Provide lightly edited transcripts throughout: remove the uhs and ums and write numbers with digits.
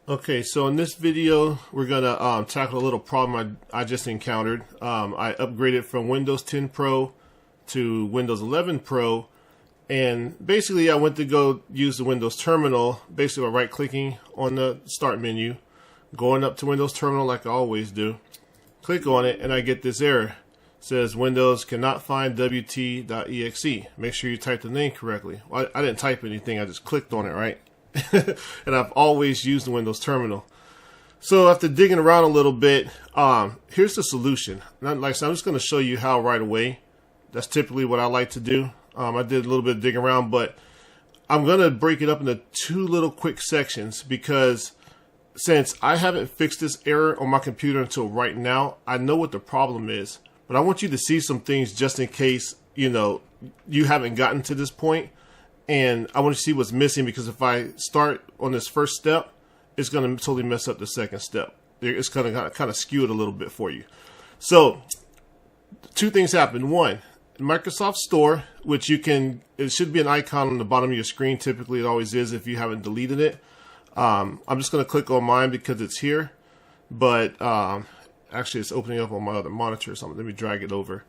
Okay, so in this video, we're gonna tackle a little problem I just encountered. I upgraded from Windows 10 Pro to Windows 11 Pro, and basically I went to go use the Windows Terminal, basically by right-clicking on the Start menu, going up to Windows Terminal like I always do, click on it, and I get this error. It says Windows cannot find wt.exe. Make sure you type the name correctly. Well, I didn't type anything, I just clicked on it, right? And I've always used the Windows Terminal. So after digging around a little bit, here's the solution. Like I said, I'm just going to show you how right away. That's typically what I like to do. I did a little bit of digging around, but I'm going to break it up into two little quick sections because since I haven't fixed this error on my computer until right now, I know what the problem is. But I want you to see some things just in case, you haven't gotten to this point. And I want to see what's missing, because if I start on this first step, it's going to totally mess up the second step. It's going to kind of skew it a little bit for you. So two things happen. One, Microsoft Store, which it should be an icon on the bottom of your screen. Typically it always is if you haven't deleted it. I'm just going to click on mine because it's here. But actually it's opening up on my other monitor. So let me drag it over.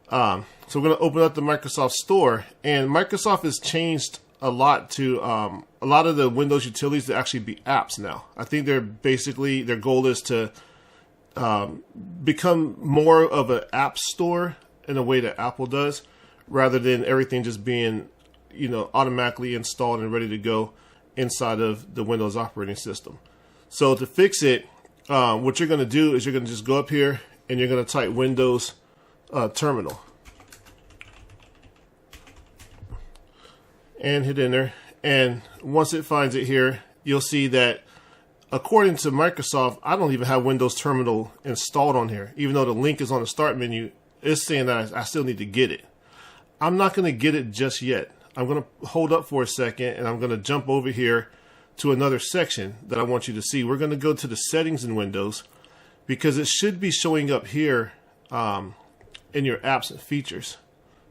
So we're going to open up the Microsoft Store, and Microsoft has changed a lot to a lot of the Windows utilities to actually be apps now. I think their goal is to become more of an app store in a way that Apple does, rather than everything just being automatically installed and ready to go inside of the Windows operating system. So to fix it, what you're going to do is you're going to just go up here and you're going to type Windows Terminal and hit enter, and once it finds it here, you'll see that according to Microsoft, I don't even have Windows Terminal installed on here. Even though the link is on the Start menu, it's saying that I still need to get it. I'm not going to get it just yet. I'm going to hold up for a second, and I'm going to jump over here to another section that I want you to see. We're going to go to the settings in Windows, because it should be showing up here in your apps and features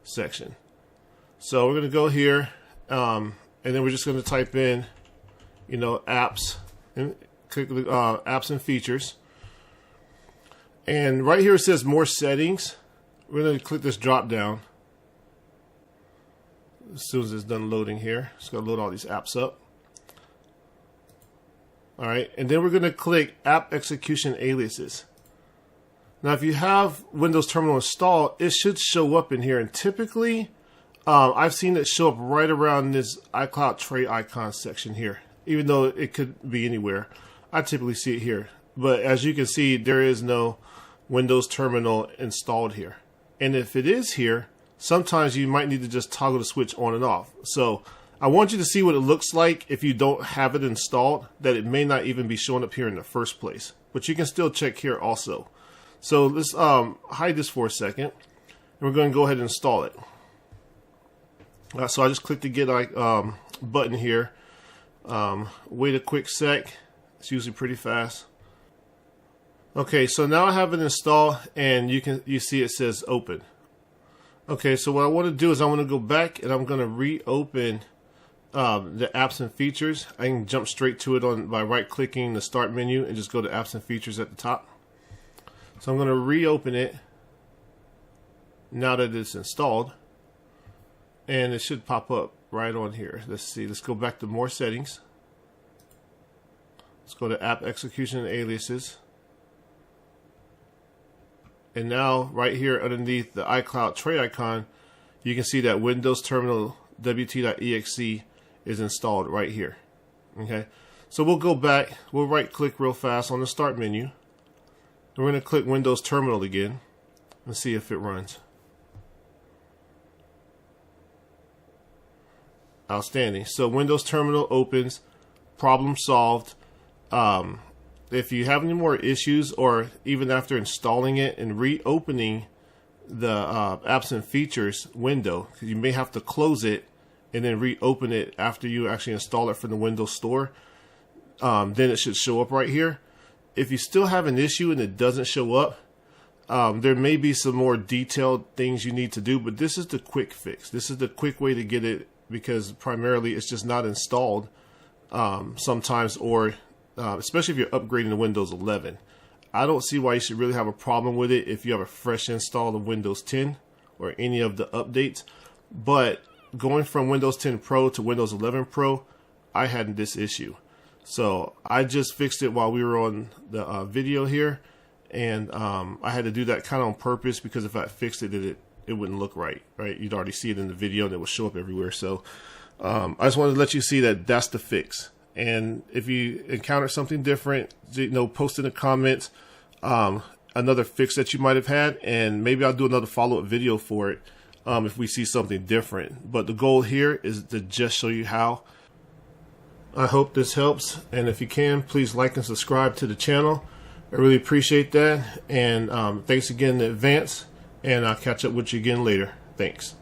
section. So we're going to go here, and then we're just going to type in, apps, and click apps and features. And right here it says more settings. We're going to click this drop down. As soon as it's done loading here, it's going to load all these apps up. All right, and then we're going to click app execution aliases. Now, if you have Windows Terminal installed, it should show up in here. And typically, I've seen it show up right around this iCloud tray icon section here, even though it could be anywhere. I typically see it here. But as you can see, there is no Windows Terminal installed here. And if it is here, sometimes you might need to just toggle the switch on and off. So I want you to see what it looks like if you don't have it installed, that it may not even be showing up here in the first place. But you can still check here also. So let's hide this for a second, and we're going to go ahead and install it. So I just click the get button here. Wait a quick sec. It's usually pretty fast. Okay, so now I have it installed, and you see it says open. Okay, so what I want to do is I want to go back, and I'm going to reopen the apps and features. I can jump straight to it by right-clicking the Start menu and just go to apps and features at the top. So I'm going to reopen it now that it's installed, and it should pop up right on here. Let's see. Let's go back to more settings. Let's go to app execution and aliases. And now right here underneath the iCloud tray icon, you can see that Windows Terminal wt.exe is installed right here. Okay. So we'll go back. We'll right click real fast on the Start menu. We're going to click Windows Terminal again and see if it runs. Outstanding. So Windows Terminal opens, problem solved. If you have any more issues, or even after installing it and reopening the apps and features window, you may have to close it and then reopen it after you actually install it from the Windows Store. Then it should show up right here. If you still have an issue and it doesn't show up, there may be some more detailed things you need to do, but this is the quick fix. This is the quick way to get it, because primarily it's just not installed sometimes, or especially if you're upgrading to Windows 11. I don't see why you should really have a problem with it if you have a fresh install of Windows 10 or any of the updates. But going from Windows 10 Pro to Windows 11 Pro, I had this issue. So I just fixed it while we were on the video here. And I had to do that kind of on purpose because if I fixed it, it wouldn't look right. You'd already see it in the video and it would show up everywhere. So I just wanted to let you see that that's the fix. And if you encounter something different, post in the comments another fix that you might have had, and maybe I'll do another follow-up video for it if we see something different. But the goal here is to just show you how. I hope this helps, and if you can, please like and subscribe to the channel. I really appreciate that, and thanks again in advance, and I'll catch up with you again later. Thanks.